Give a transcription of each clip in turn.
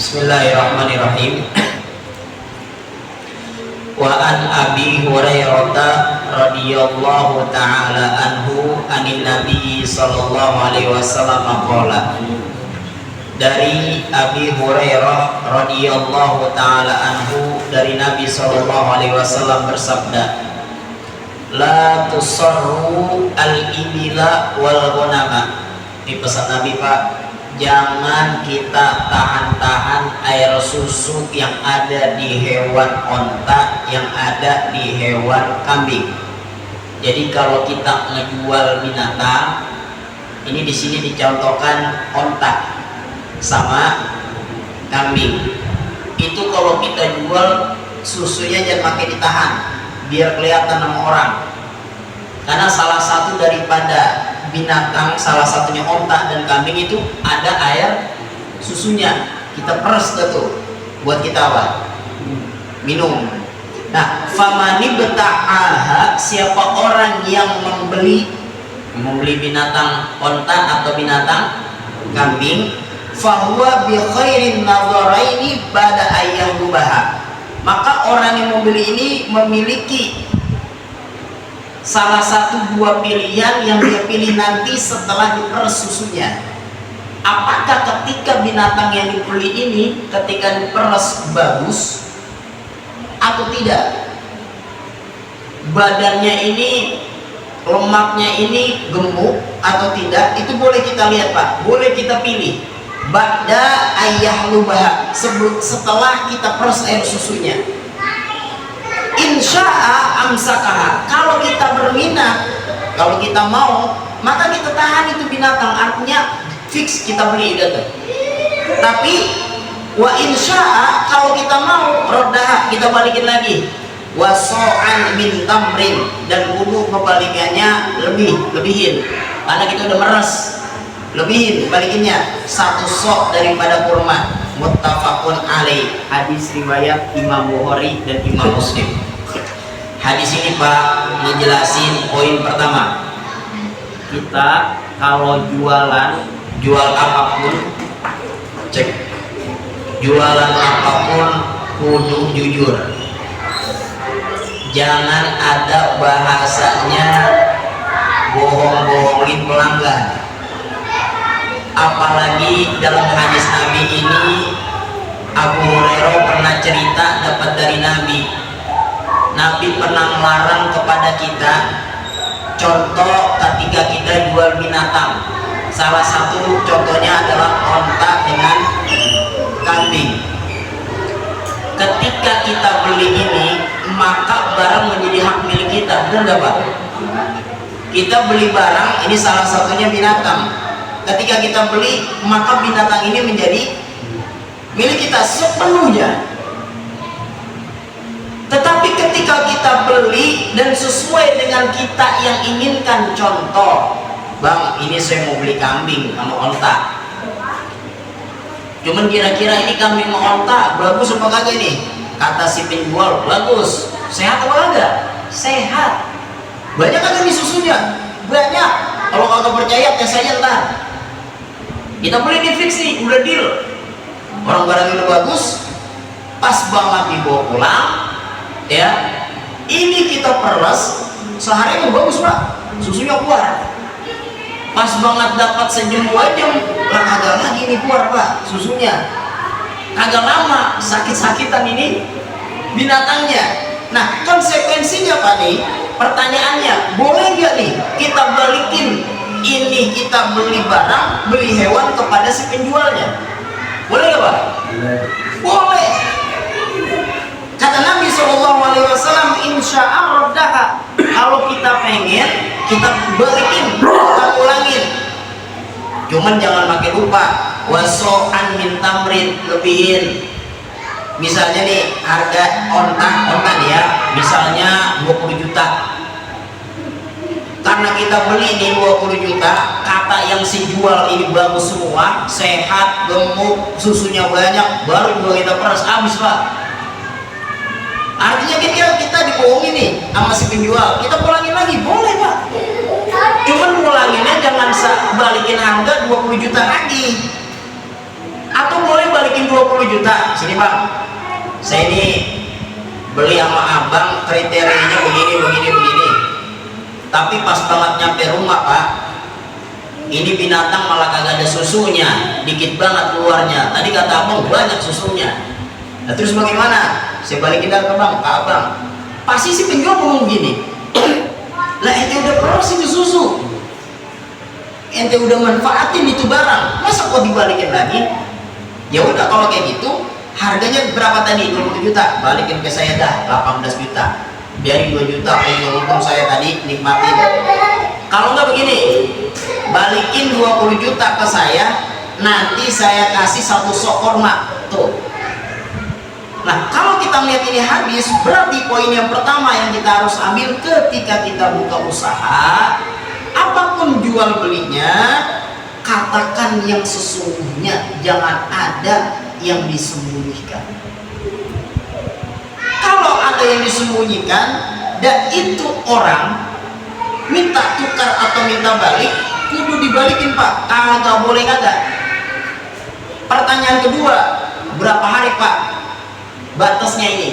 Bismillahirrahmanirrahim. Wa an Abi Hurairah radhiyallahu taala anhu anin Nabi sallallahu alaihi wasallam qala. Dari Abi Hurairah radhiyallahu taala anhu dari Nabi sallallahu alaihi wasallam bersabda, la tusarru al-ibila wal ghanama. Ini pesan Nabi, Pak. Jangan kita tahan-tahan air susu yang ada di hewan onta, yang ada di hewan kambing. Jadi kalau kita ngejual binatang, ini di sini dicontohkan onta sama kambing. Itu kalau kita jual, susunya jangan pakai ditahan, biar kelihatan sama orang. Karena salah satu daripada binatang, salah satunya onta dan kambing itu ada air susunya. Kita peres tuh buat kita apa? Minum. Nah, famani beta'aha, siapa orang yang membeli binatang onta atau binatang kambing, fahuwa bi khairin nadharaini ba'da ayyubaha. Maka orang yang membeli ini memiliki salah satu dua pilihan yang dia pilih nanti setelah diperes susunya. Apakah ketika binatang yang dibeli ini ketika diperes bagus atau tidak? Badannya ini, lemaknya ini gemuk atau tidak? Itu boleh kita lihat, Pak. Boleh kita pilih. Ba'da ayyahlubaha, setelah kita peres air susunya. Insya'a amsakaha. Kalau kita berminat, kalau kita mau, maka kita tahan itu binatang. Artinya fix kita beli itu. Tapi wa insya'a, kalau kita mau, rodaha, kita balikin lagi. Wa so'an min tamrin, dan kudu kebalikannya lebihin. Karena kita udah meres, lebihin balikinnya satu sok daripada kurma. Muttafaqun alaih. Hadis riwayat Imam Bukhari dan Imam Muslim. Hadis ini, Pak, ngejelasin poin pertama. Kita kalau jual apapun, cek jualan apapun kudu jujur. Jangan ada bahasanya bohong-bohongin pelanggan. Apalagi dalam hadis Nabi ini, Abu Hurairah pernah cerita dapat dari Nabi pernah melarang kepada kita. Contoh ketika kita jual binatang, salah satu contohnya adalah onta dengan kambing. Ketika kita beli ini, maka barang menjadi hak milik kita, benar nggak, Pak? Kita beli barang, ini salah satunya binatang. Ketika kita beli, maka binatang ini menjadi milik kita sepenuhnya. Tetapi ketika kita beli dan sesuai dengan kita yang inginkan, contoh, Bang, ini saya mau beli kambing sama onta. Cuman kira-kira ini kambing sama onta bagus apa kagak nih? Kata si penjual, bagus. Sehat apa kagak? Sehat. Banyak kagak nih susunya? Banyak. Kalau kagak percaya, tes aja ntar. Kita beli di fix nih, udah deal. Orang barangnya udah bagus, pas banget dibawa pulang, ya. Ini kita peres, sehari yang bagus, Pak. Susunya keluar. Pas banget dapat sejam 2 jam, lah kagak lagi nih keluar, Pak, susunya. Kagak lama, sakit-sakitan ini binatangnya. Nah, konsekuensinya, Pak, nih, pertanyaannya, boleh nggak nih kita balikin ini, kita beli barang, beli hewan kepada si penjualnya? Boleh nggak, Pak? Boleh. Kata Nabi SAW, insya'arroddaha, kalau kita pengen, kita balikin, kita ulangin. Cuman jangan pakai lupa. Waso'an min tamrin, lebihin. Misalnya nih, harga onta nih ya, misalnya 20 juta. Karena kita beli ini 20 juta, kata yang si jual ini bagus semua, sehat, gemuk, susunya banyak, baru juga kita peres, habis, Pak. Artinya kita dibohongin nih sama si penjual. Kita pulangin lagi, boleh, Pak. Cuman pulanginnya jangan balikin harga 20 juta lagi. Atau boleh balikin 20 juta, sini bang, saya ini beli sama abang, kriterianya begini, tapi pas banget nyampe rumah pak, ini binatang malah kagak ada susunya, dikit banget keluarnya. Tadi kata abang banyak susunya. Nah terus bagaimana? Saya balikin dah ke bang, ke abang. Pasti si penjual ngomong gini, lah ente udah proses itu susu, ente udah manfaatin itu barang, masa kok dibalikin lagi? Ya udah kalau kayak gitu, harganya berapa tadi? 20 juta, balikin ke saya dah 18 juta. Biarin 2 juta untung saya tadi nikmatin. Kalau nggak begini, balikin 20 juta ke saya, nanti saya kasih 1 sok korma tuh. Nah kalau kita melihat ini habis, berarti poin yang pertama yang kita harus ambil ketika kita buka usaha, apapun jual belinya, katakan yang sesungguhnya, jangan ada yang disembunyikan. Kalau ada yang disembunyikan dan itu orang minta tukar atau minta balik, kudu dibalikin pak, kagak boleh kagak. Pertanyaan kedua, berapa hari pak batasnya ini?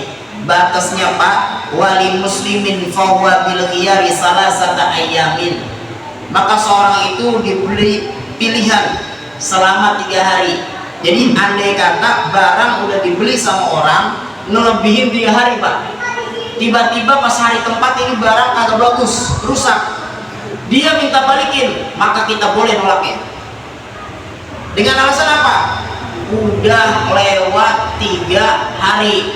Batasnya pak, wali muslimin fahuwa bil khiyari salasata ayyamin, maka seorang itu diberi pilihan selama 3 hari. Jadi andai kata barang udah dibeli sama orang ngelebihin 3 hari pak, tiba-tiba pas hari keempat ini barang kagak bagus, rusak, dia minta balikin, maka kita boleh nolaknya dengan alasan apa? Udah lewat 3 hari.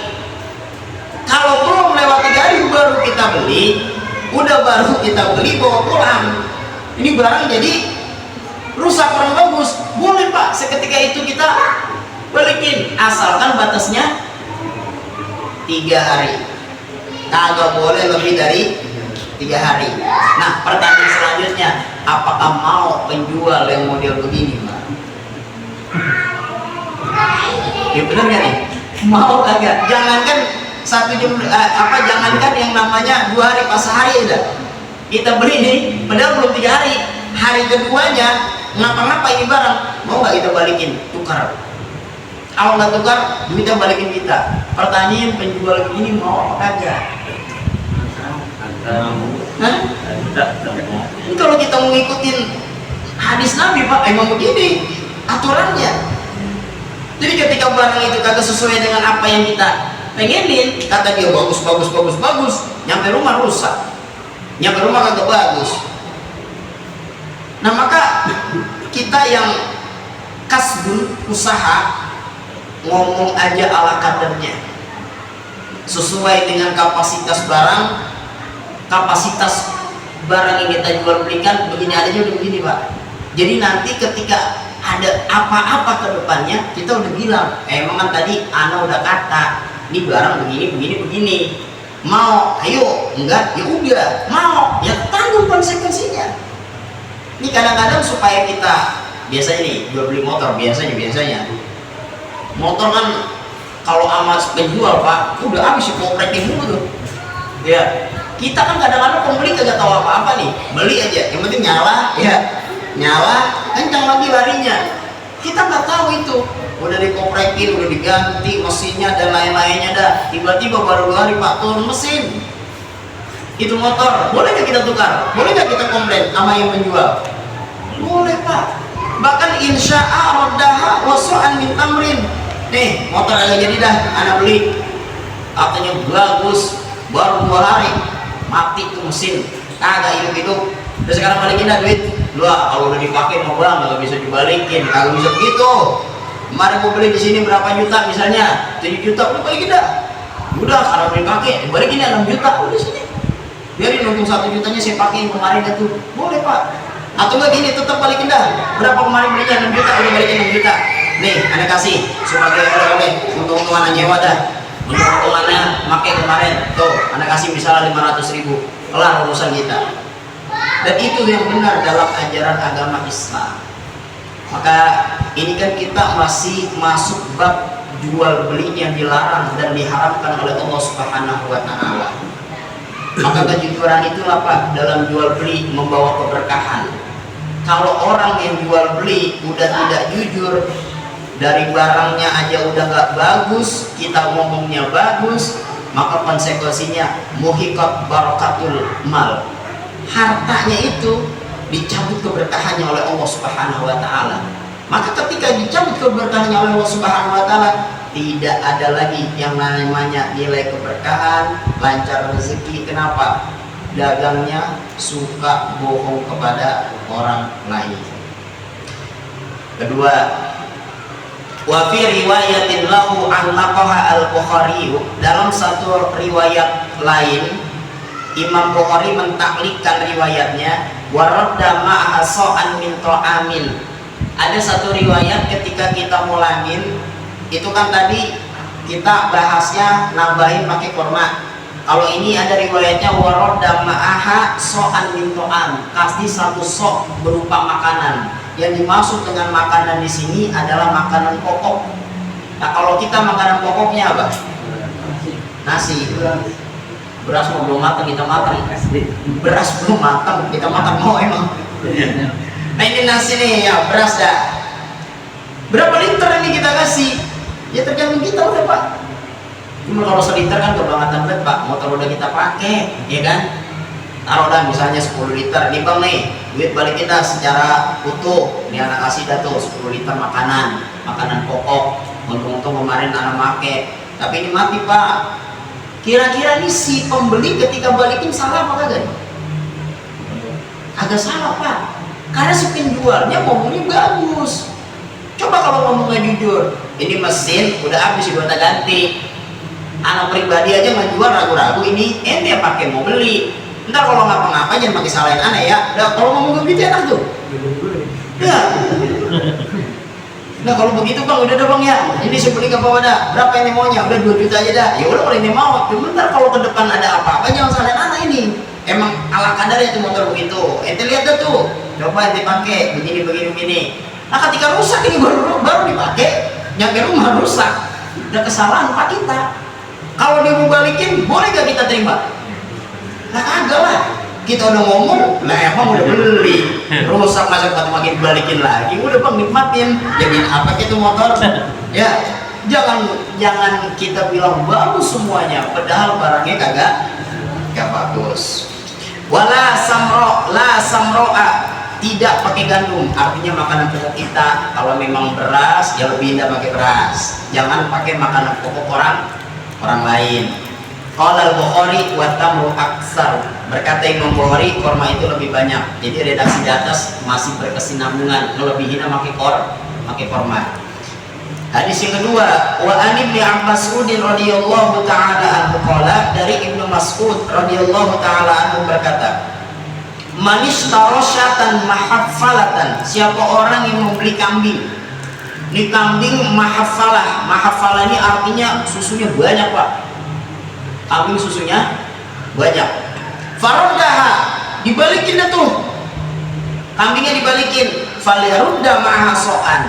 Kalau belum lewat 3 hari baru kita beli, baru kita beli bawa pulang, ini barang jadi rusak kurang bagus, boleh pak seketika itu kita balikin, asalkan batasnya 3 hari, kagak boleh lebih dari 3 hari. Nah pertanyaan selanjutnya, apakah mau penjual yang model begini pak? Ya bener gak nih? Mau kagak? Jangankan jangankan yang namanya 2 hari pas sehari udah kita beli nih, padahal belum 3 hari, hari keduanya ngapa-ngapa ini barang, mau nggak kita balikin, tukar. Kalau nggak tukar, duitnya balikin kita. Pertanyaan penjual ini mau apa kagak? Kalau kita mau ngikutin hadis Nabi pak, emang begini aturannya. Jadi ketika barang itu kagak sesuai dengan apa yang kita pengenin, kata dia bagus, nyampe rumah rusak, nyampe rumah kagak bagus. Nah maka kita yang kasbun, usaha, ngomong aja ala kadarnya, sesuai dengan kapasitas barang. Kapasitas barang yang kita jual belikan begini adanya, udah begini pak. Jadi nanti ketika ada apa-apa ke depannya, kita udah bilang, emang kan tadi ana udah kata ini barang begini, mau ayo, enggak ya udah, mau ya tanggung konsekuensinya. Ini kadang-kadang supaya kita, biasanya nih jual beli motor, biasanya motor kan kalau amat penjual pak udah habis koprekin dulu tuh ya. Kita kan kadang-kadang pembeli kagak tahu apa-apa nih, beli aja yang penting nyala ya, nyala kencang lagi larinya, kita nggak tahu itu udah dikoprekin, udah diganti mesinnya dan lain-lainnya dah, tiba-tiba baru 2 hari pak turun mesin itu motor. Boleh nggak kita tukar? Boleh nggak kita komplain sama yang menjual? Boleh pak. Bahkan insya'a roddaha wasu'an min tamrin, nih motor agak jadi dah anak beli, katanya bagus, baru 2 hari mati tuh mesin, kagak hidup. Terus sekarang balikin dah duit lu, kalau udah dipakai mau bang nggak bisa dibalikin, kagak bisa begitu. Kemarin mau beli di sini berapa juta misalnya, 7 juta, udah balikin dah. Udah karena beli pakai, balikin ya 6 juta, udah sini. Biarin untung 1 jutanya saya pakai kemarin itu, boleh pak. Atau enggak gini, tetap balikin dah. Berapa kemarin belinya 6 juta, udah balikin 6 juta. Nih, anda kasih sebagai oleh-oleh untuk untungan nyewa dah. Untuk untungannya pakai kemarin, tuh anda kasih misalnya 500.000, kelar urusan kita. Dan itu yang benar dalam ajaran agama Islam. Maka ini kan kita masih masuk bab jual beli yang dilarang dan diharamkan oleh Allah Subhanahu wa Ta'ala. Maka kejujuran itulah pak dalam jual beli membawa keberkahan. Kalau orang yang jual beli udah tidak jujur, dari barangnya aja udah gak bagus, kita ngomongnya bagus, maka konsekuensinya muhiqat barakatul mal, hartanya itu dicabut keberkahannya oleh Allah Subhanahu wa taala. Maka ketika dicabut keberkahannya oleh Allah Subhanahu wa taala, tidak ada lagi yang namanya nilai keberkahan, lancar rezeki. Kenapa? Dagangnya suka bohong kepada orang lain. Kedua, wa fi riwayatin lahu an naqaha al-Bukhari, dalam satu riwayat lain Imam Bukhari mentaklikkan riwayatnya, wa radda ma'aha sa'an min ta'amin. Ada satu riwayat ketika kita mulangin, itu kan tadi kita bahasnya nambahin pakai kurma. Kalau ini ada riwayatnya waroda ma'aha so'an min to'an, kasih satu sok berupa makanan. Yang dimaksud dengan makanan di sini adalah makanan pokok. Nah, kalau kita makanan pokoknya apa? Nasi. Beras mau belum matang kita makan. Beras belum matang kita makan mau emang. Nah ini nasi nih ya, beras dah. Berapa liter ini kita kasih? Ya tergantung kita udah Pak. Cuma kalau seliter kan kebangetan banget Pak, motor udah kita pakai, ya kan? Taruh dah misalnya 10 liter, nih Bang nih, duit balik kita secara utuh. Ini anak kasih dah tuh 10 liter makanan pokok. Untung-untung kemarin anak make, tapi ini mati Pak. Kira-kira nih si pembeli ketika balikin salah apa kagak? Agak salah Pak, karena si penjualnya ngomongnya bagus. Coba kalau ngomongnya jujur, ini mesin udah habis udah ganti. Anak pribadi aja ngejual ragu-ragu, ini ente yang pakai mau beli. Ntar kalau ngapa-ngapa jangan pakai salahin aneh ya. Udah kalau ngomong begitu enak tuh. Ya. Nah kalau begitu Bang, udah dah Bang ya. Ini sebeli ke bawah dah. Berapa ini maunya? Udah 2 juta aja dah. Ya udah kalau ini mau. Cuma ntar kalau ke depan ada apa-apa jangan salahin anak ini. Emang ala kadarnya itu motor begitu. Ente lihat dah tuh. Coba ente pakai begini. Nah ketika rusak ini baru dipakai, nyampe rumah rusak. Udah kesalahan Pak kita. Kalau dia mau balikin, boleh gak kita terima? Nah kagak lah. Kita udah ngomong, lah emang udah beli. Rusak masa makin balikin lagi. Udah Bang nikmatin. Jadi apa itu motor? Ya, jangan kita bilang bagus semuanya, padahal barangnya kagak bagus. Wala samro'a, tidak pakai gandum, artinya makanan pokok kita. Kalau memang beras, ya lebih indah pakai beras. Jangan pakai makanan pokok orang lain. Qala al-Bukhari wa tamru aksar, berkata Imam Bukhari, korma itu lebih banyak. Jadi redaksi di atas masih berkesinambungan, ngelebihinnya pakai korma. Hadis yang kedua, wa an ibni Mas'ud radhiyallahu taala anhu qala, dari Ibnu Mas'ud radhiyallahu taala anhu berkata, manis tarosyatan mahaffalatan, siapa orang yang membeli kambing. Ini kambing mahafalah ini artinya susunya banyak Pak. Kambing susunya banyak. Faraddaha, dibalikin dah tuh. Kambingnya dibalikin. Falyarudda ma'aha so'an,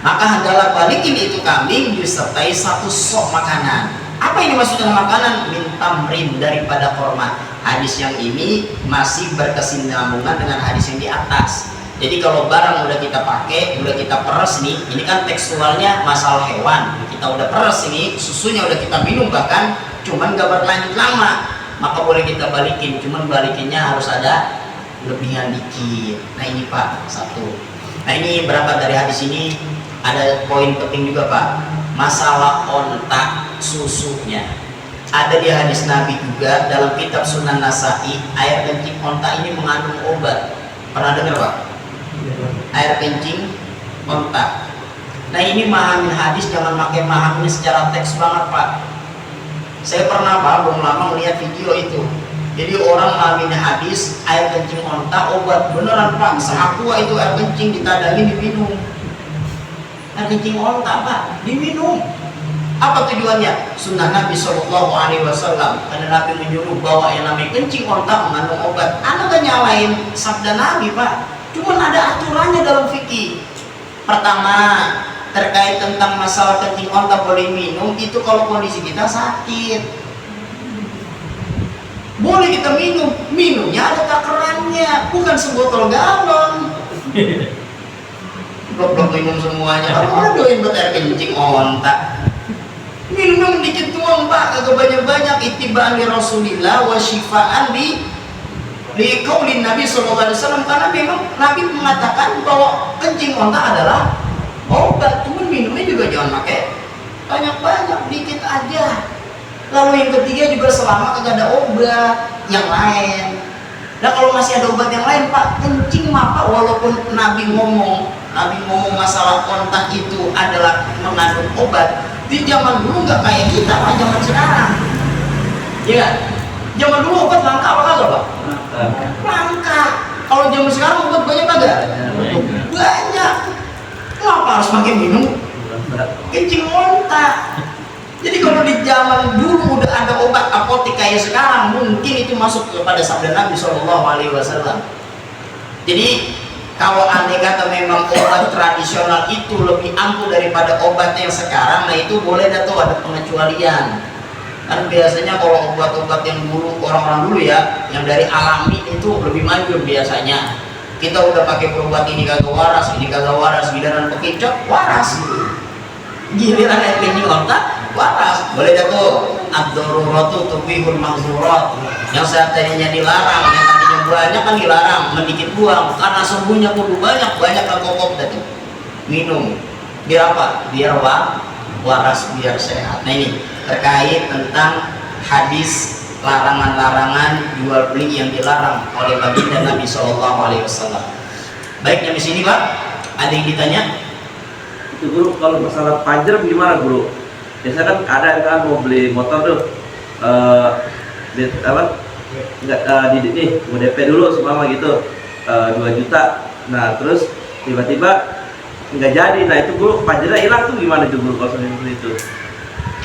maka hendaklah balikin itu kambing disertai satu sok makanan. Apa ini maksudnya makanan? Min tamrin, daripada korma. Hadis yang ini masih berkesinambungan dengan hadis yang di atas. Jadi kalau barang udah kita pakai, udah kita peres nih, ini kan tekstualnya masalah hewan. Kita udah peres ini, susunya udah kita minum bahkan, cuman gak berlanjut lama, maka boleh kita balikin. Cuman balikinnya harus ada lebihan dikit. Nah ini Pak, satu. Nah ini berangkat dari hadis ini ada poin penting juga Pak, masalah ontak susunya. Ada di hadis Nabi juga dalam kitab Sunan Nasa'i, air kencing onta ini mengandung obat. Pernah dengar Pak? Air kencing onta. Nah ini mahamin hadis, jangan pakai mahamin secara teks banget Pak. Saya pernah Pak, belum lama melihat video itu. Jadi orang mahamin hadis, air kencing onta obat. Beneran Pak, seakua itu air kencing ditadangin diminum. Air kencing onta Pak, diminum. Apa tujuannya? Sunnah Nabi Shallallahu Alaihi Wasallam. Karena Nabi menyuruh bahwa yang namanya kencing onta mengandung obat. Anda gak nyalain sabda Nabi Pak, cuman ada aturannya dalam fikih. Pertama, terkait tentang masalah kencing onta boleh minum itu kalau kondisi kita sakit. Boleh kita minumnya ada takarannya, bukan sebotol galon. blok-blok minum semuanya. Kalau doain buat air kencing onta. Minum dikit doang Pak, kagak banyak-banyak. Ittiba'an li Rasulillah wa syifaan li qaulin Nabi sallallahu alaihi wasallam, karena memang Nabi mengatakan bahwa kencing onta adalah obat. Cuma minumnya juga jangan pakai banyak-banyak, dikit aja. Lalu yang ketiga juga selama kagak ada obat yang lain. Nah kalau masih ada obat yang lain Pak, kencing mah Pak, walaupun Nabi ngomong masalah kontak itu adalah mengandung obat. Di zaman dulu nggak kayak kita Pak, zaman sekarang. Ya, zaman dulu obat langka apa kagak Pak? Langka. Kalau zaman sekarang obat banyak kagak? Banyak. Kenapa harus pakai minum kencing onta? Jadi kalau di zaman dulu udah ada obat apotek kayak sekarang, mungkin itu masuk kepada sabda Nabi SAW. Jadi kalau andai kata memang obat tradisional itu lebih ampuh daripada obat yang sekarang, nah itu boleh dah tuh ada pengecualian. Kan biasanya kalau obat-obat yang dulu orang-orang dulu ya, yang dari alami itu lebih maju biasanya. Kita udah pakai obat ini kagak waras, giliran pekicot waras. Giliran air kencing onta waras. Boleh dah tuh ad-daruratu tubihul mahzurat. Yang saat tadinya dilarang, yang tadinya banyak kan dilarang, mendikit buang. Karena sembuhnya kudu banyak kokop tadi. Minum. Biar apa? Biar waras, biar sehat. Nah ini terkait tentang hadis larangan-larangan jual beli yang dilarang oleh baginda Nabi SAW. Baik, nyampe sini Pak. Ada yang ditanya? Itu guru, kalau masalah pajak gimana guru? Biasanya kan ada kan mau beli motor tuh, nih mau DP dulu seumpama gitu, 2 juta. Nah terus tiba-tiba nggak jadi. Nah itu guru, pajaknya hilang tuh gimana tuh guru kalau seperti itu?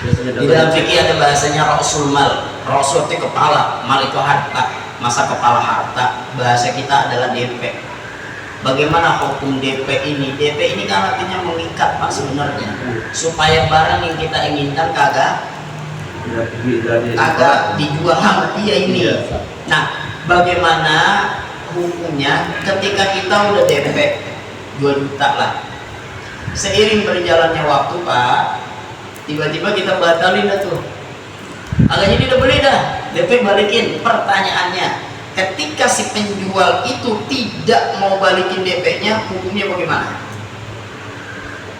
Di dalam fikih ada bahasanya rasul mal. Rasul itu kepala, mal itu harta, masa kepala harta. Bahasa kita adalah DP. Bagaimana hukum DP ini? DP ini kan artinya mengikat Pak sebenarnya, supaya barang yang kita inginkan kagak dijual sama dia ini. Nah, bagaimana hukumnya ketika kita udah DP 2 juta lah, seiring berjalannya waktu Pak, tiba-tiba kita batalin dah tuh, agak jadi udah beli dah, DP balikin. Pertanyaannya, ketika si penjual itu tidak mau balikin DP-nya, hukumnya bagaimana?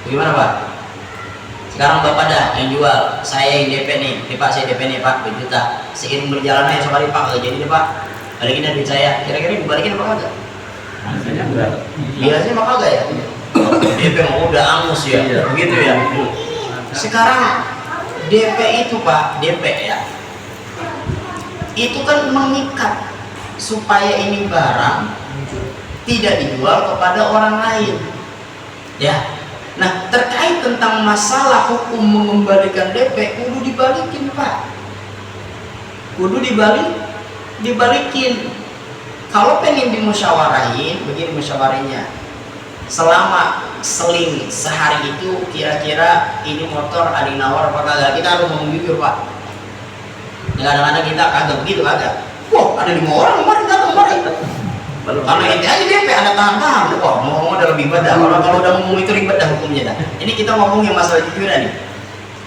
Bagaimana Pak? Sekarang Bapak dah yang jual, saya yang DP nih, Pak saya DP nih Pak 2 juta. Seiring berjalannya sorry Pak, agak jadi deh Pak, balikin dah duit saya. Kira-kira dibalikin apa kagak? Biasanya mah kagak ya. DP mah udah angus ya, begitu ya. Sekarang DP itu Pak, DP ya, itu kan mengikat supaya ini barang tidak dijual kepada orang lain ya. Nah terkait tentang masalah hukum mengembalikan DP, kudu dibalikin Pak, kudu dibalikin. Kalau pengen dimusyawarahin, begini musyawarahnya, selama seling sehari itu kira-kira ini motor ada yang nawar apa kagak, kita harus ngomong jujur Pak. Kadang-kadang kita kagak begitu kagak. Wah ada 5 orang kemarin datang kemarin. Karena ente aja DP ada tahan-tahan. Wah ngomong udah lebih ribet dah. Kalau udah ngomong itu ribet dah hukumnya dah. Ini kita ngomong yang masalah jujuran nih.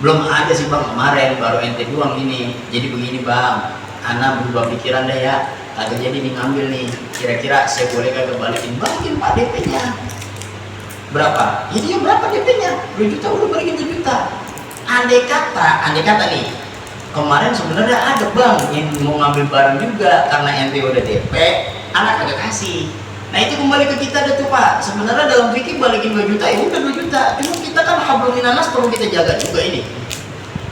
Belum ada sih Bang kemarin, baru ente doang ini. Jadi begini Bang, Ana berubah pikiran dah ya. Kagak jadi nih ngambil nih. Kira-kira saya boleh kagak balikin? Balikin Pak DP-nya. Berapa? Ya dia berapa DP-nya? 2 juta, udah balikin 2 juta. Andai kata nih, kemarin sebenarnya ada Bang yang mau ngambil barang juga, karena ente udah DP, anak agak kasih. Nah itu kembali ke kita dah tuh Pak. Sebenarnya dalam fikih balikin 2 juta, ya udah 2 juta. Cuma kita kan hablum minanas perlu kita jaga juga ini.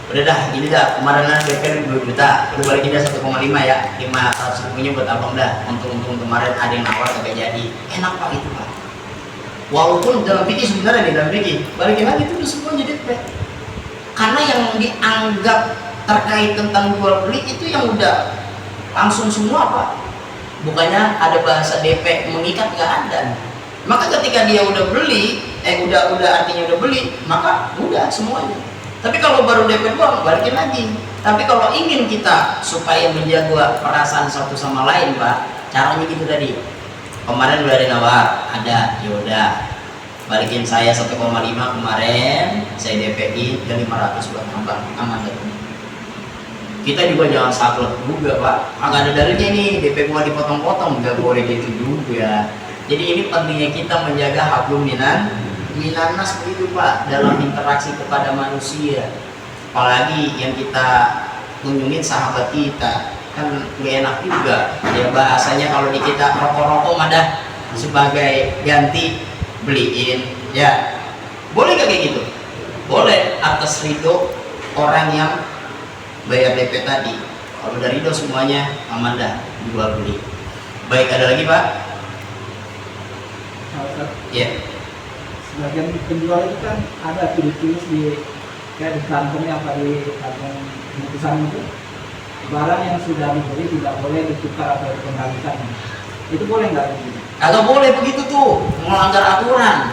Udah dah, ini dah kemarin DP 2 juta, udah balikin dah 1,5 ya. 500 ribunya buat abang dah. Untung kemarin ada yang nawar kagak jadi. Enak Pak itu Pak. Walaupun dalam fikih sebenarnya nih, dalam fikih balikin lagi itu semua jadi DP. Karena yang dianggap terkait tentang jual beli itu yang udah langsung semua Pak. Bukannya ada bahasa DP mengikat, nggak ada. Maka ketika dia udah beli, udah artinya udah beli, maka udah semuanya. Tapi kalau baru DP doang, balikin lagi. Tapi kalau ingin kita supaya menjaga perasaan satu sama lain Pak, caranya gitu tadi. Kemarin udah ada nawar, ada, ya udah balikin saya 1,5 kemarin, saya DP-in ya 500 buat abang, aman gak? Kita juga jangan saklek juga Pak, nggak ada dalilnya nih DP gua dipotong-potong, nggak boleh gitu juga. Jadi ini pentingnya kita menjaga hablum minanas begitu Pak dalam interaksi kepada manusia, apalagi yang kita kunjungin sahabat kita kan gak enak juga ya, bahasanya kalau di kita rokok-rokok ada sebagai ganti beliin ya, boleh gak kayak gitu? Boleh atas ridho orang yang bayar DP tadi. Kalau udah ridho semuanya aman dah jual beli. Baik, ada lagi Pak? Ya. Sebagian penjual itu kan ada tulis-tulis di kayak di kantongnya apa di kantong bungkusan itu, barang yang sudah dibeli tidak boleh ditukar atau dikembalikan. Itu boleh nggak? Kagak boleh begitu tuh, melanggar aturan.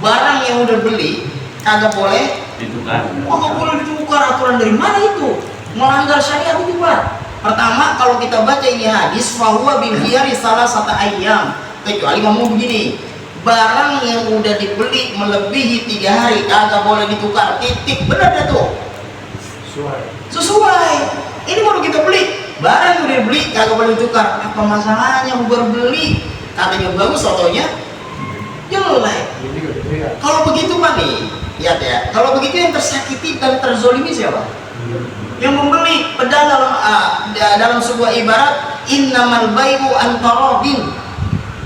Barang yang udah beli kagak boleh ditukar. Oh, nggak boleh ditukar. Aturan dari mana itu? Melanggar syariat itu Pak. Pertama, kalau kita baca ini hadis, fahuwa bil khiyari salah satu ayam. Kecuali ngomong begini, barang yang udah dibeli melebihi 3 hari kagak boleh ditukar. Titik, benar dah tuh. Sesuai. Ini baru kita beli, barang yang udah dibeli kagak boleh ditukar. Apa masalahnya baru beli? Katanya bagus, fotonya jelek. Kalau begitu Pak nih, lihat ya. Kalau begitu yang tersakiti dan terzolimi siapa? Yang membeli. Pedang dalam sebuah ibarat, innamal bai'u antaradin.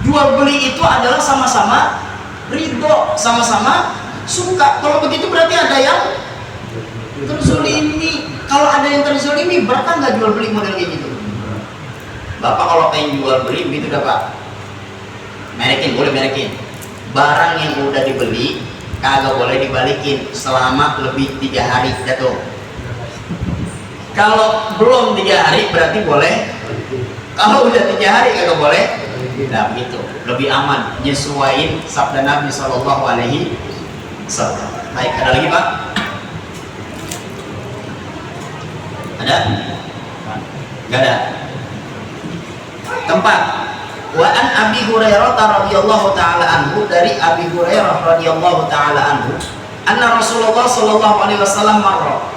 Jual beli itu adalah sama-sama ridho, sama-sama suka. Kalau begitu berarti ada yang terzolimi. Kalau ada yang terzolimi, berkah nggak jual beli model kayak gitu? Bapak kalau pengen jual beli begitu dah Pak, merekin, boleh merekin. Barang yang udah dibeli kagak boleh dibalikin selama lebih 3 hari jatuh. Kalau belum 3 hari berarti boleh. Kalau udah 3 hari kagak boleh. Nah begitu, lebih aman, nyesuaiin sabda Nabi Shallallahu Alaihi Wasallam. Baik, ada lagi Pak? Ada? Gak ada. Tempat. Wa an Abi Hurairah radhiyallahu taala anhu, dari Abi Hurairah radhiyallahu taala anhu, anna Rasulullah sallallahu alaihi wasallam marra.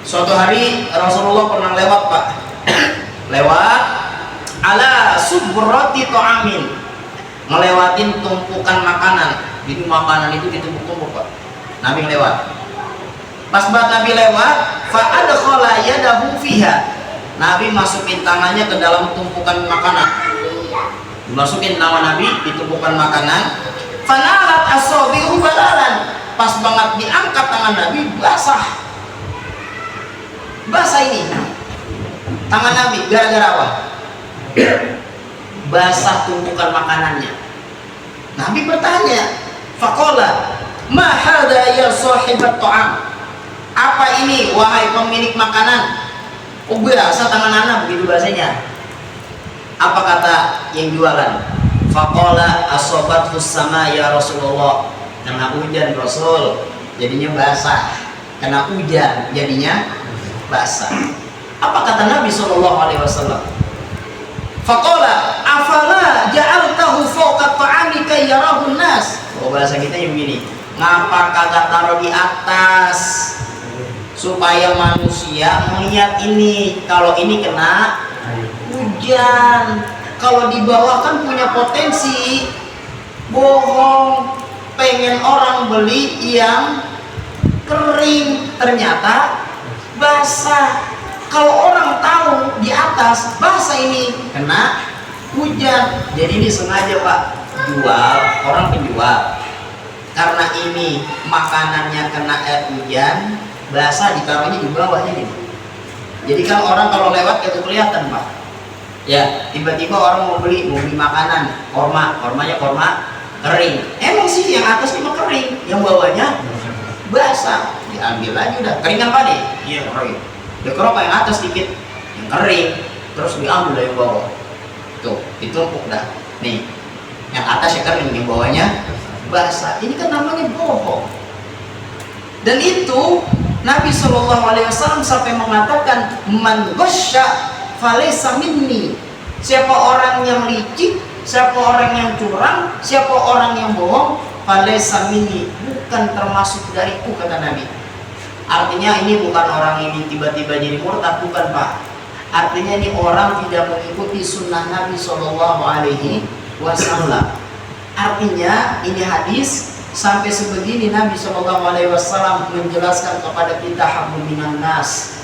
Suatu hari Rasulullah pernah lewat Pak. Lewat ala subrati ta'amin, ngelewatin tumpukan makanan. Jadi makanan itu ditumpuk-tumpuk Pak. Nabi lewat. Pas banget Nabi lewat, fa adkhala yadahu fiha. Nabi masukin tangannya ke dalam tumpukan makanan. Dimasukin nama Nabi di tumpukan makanan. Fanalat asabihu balalan. Pas banget diangkat tangan Nabi, basah. Basah ini tangan Nabi, gara-gara apa? Basah tumpukan makanannya. Nabi bertanya, faqala ma hadha ya sahibat ta'am. Apa ini wahai pemilik makanan? Oh basah tangan anak, begitu bahasanya. Apa kata yang jualan? Faqala asobathu sama ya Rasulullah. Kena hujan Rasul, jadinya basah. Kena hujan, jadinya basah. Apa kata Nabi Sallallahu Alaihi Wasallam? Faqala afala ja'altahu fawqa ta'ami kay yarahun nas. Oh bahasa kita yang begini, ngapa kagak taruh di atas supaya manusia melihat ini? Kalau ini kena hujan, kalau di bawah kan punya potensi bohong, pengen orang beli yang kering, ternyata basah. Kalau orang tahu di atas basah ini kena hujan, jadi ini sengaja Pak jual, orang penjual, karena ini makanannya kena air hujan basah, ditaruhnya di bawahnya nih. Jadi kan orang kalau lewat itu kelihatan Pak. Ya, tiba-tiba orang mau beli makanan, kormanya korma kering. Emang sih yang atas cuma kering, yang bawahnya basah. Diambil aja udah. Kering apa nih? Iya kering. Dikerok yang atas dikit, yang kering, terus diambil dari bawah. Tuh, ditumpuk dah. Nih, yang atas yang kering, yang bawahnya basah. Ini kan namanya bohong. Dan itu Nabi Shallallahu Alaihi Wasallam sampai mengatakan, man ghasya falaysa minni. Siapa orang yang licik, siapa orang yang curang, siapa orang yang bohong, falaysa minni, bukan termasuk dariku, kata Nabi. Artinya ini bukan orang ini tiba-tiba jadi murtad, bukan Pak. Artinya ini orang tidak mengikuti sunnah Nabi Shallallahu Alaihi Wasallam. Artinya ini hadis sampai sebegini Nabi Shallallahu Alaihi Wasallam menjelaskan kepada kita hablum minan nas.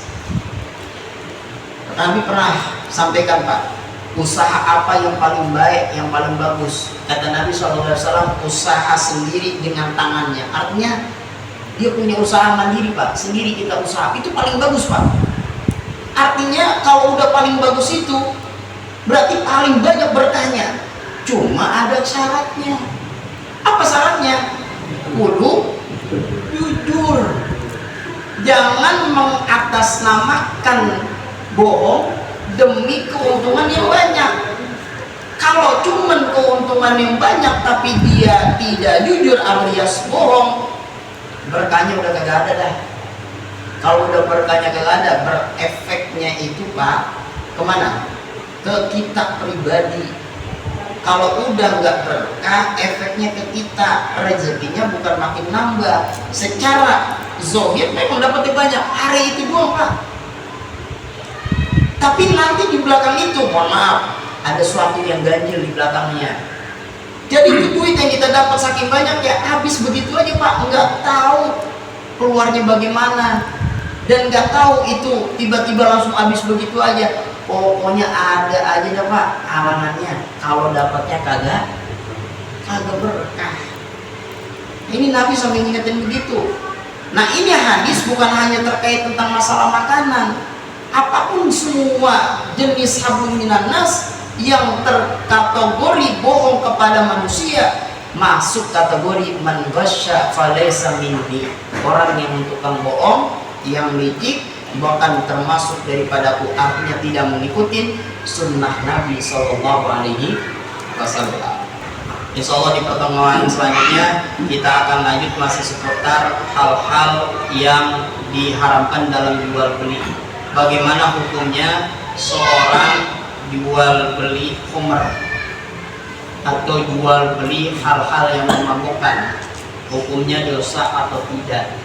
Nabi pernah sampaikan Pak, usaha apa yang paling baik, yang paling bagus? Kata Nabi Shallallahu Alaihi Wasallam, usaha sendiri dengan tangannya. Artinya dia punya usaha mandiri Pak, sendiri kita usaha, itu paling bagus Pak. Artinya kalau udah paling bagus itu berarti paling banyak berkahnya. Cuma ada syaratnya. Apa syaratnya? Kudu jujur. Jangan mengatasnamakan bohong demi keuntungan yang banyak. Kalau cuma keuntungan yang banyak tapi dia tidak jujur alias bohong, berkahnya udah kagak ada dah. Kalau udah berkahnya kagak ada, berefeknya itu Pak kemana? Ke kita pribadi. Kalau udah nggak berkah, efeknya ke kita, rezekinya bukan makin nambah. Secara zahir memang dapatnya banyak, hari itu doang Pak. Tapi nanti di belakang itu, mohon maaf, ada sesuatu yang ganjil di belakangnya. Jadi itu duit yang kita dapat saking banyak ya habis begitu aja Pak, nggak tahu keluarnya bagaimana, dan nggak tahu itu tiba-tiba langsung habis begitu aja. Pokoknya ada aja dah Pak halangannya. Kalau dapatnya kagak berkah. Ini Nabi sampai ngingetin begitu. Nah ini hadis bukan hanya terkait tentang masalah makanan. Apapun semua jenis hablum minan nas yang terkategori bohong kepada manusia masuk kategori man ghasya falaysa minni. Orang yang tukang bohong, yang licik, bahkan termasuk daripada artinya tidak mengikuti sunnah Nabi Sallallahu Alaihi Wasallam. Insya Allah di pertemuan selanjutnya kita akan lanjut masih seputar hal-hal yang diharamkan dalam jual beli. Bagaimana hukumnya seorang jual beli khamr atau jual beli hal-hal yang memabukkan, hukumnya dosa atau tidak?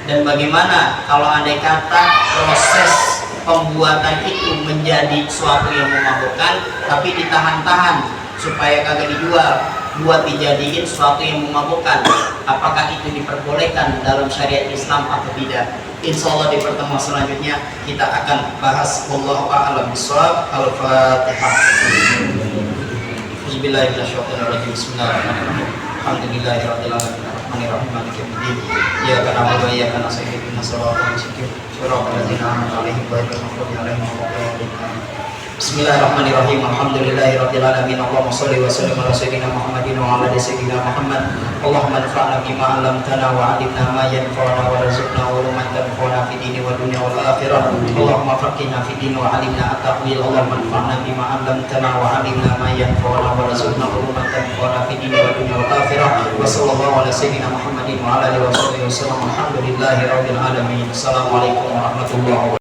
Dan bagaimana kalau andai kata proses pembuatan itu menjadi suatu yang memabukkan tapi ditahan-tahan supaya kagak dijual, buat dijadiin suatu yang memabukkan, apakah itu diperbolehkan dalam syariat Islam atau tidak? Insya Allah di pertemuan selanjutnya kita akan bahas. Wallahu a'lam bishawab. Al-Fatihah. Bismillahirrahmanirrahim. Bismillahirrahmanirrahim. Alhamdulillahirabbil alamin. Arrahmanirrahim. Maliki yaumiddin. Iyyaka na'budu wa iyyaka nasta'in. Ihdinas siratal mustaqim. Shiratal ladzina an'amta 'alaihim ghairil maghdubi 'alaihim waladdallin. Bismillahirrahmanirrahim. Alhamdulillahirabbil alamin. Allahumma shalli wa sallim ala sayyidina Muhammadin wa ala ali sayyidina Muhammad. Allahumma anfa'na bima 'allamtana wa 'allimna ma yanfa'una wa rzuqna uluman tanfa'una fid dini wa dunya wal akhirah. Allahumma faqihna fid din wa 'allimna at-ta'wil. Allahumma anfa'na bima 'allamtana wa 'allimna ma yanfa'una wa rzuqna uluman tanfa'una fid dini wa dunya wal akhirah. Wa sallallahu ala sayyidina Muhammadin wa ala alihi wa sahbihi wasallam. Alhamdulillahirabbil alamin. Assalamualaikum warahmatullahi wabarakatuh.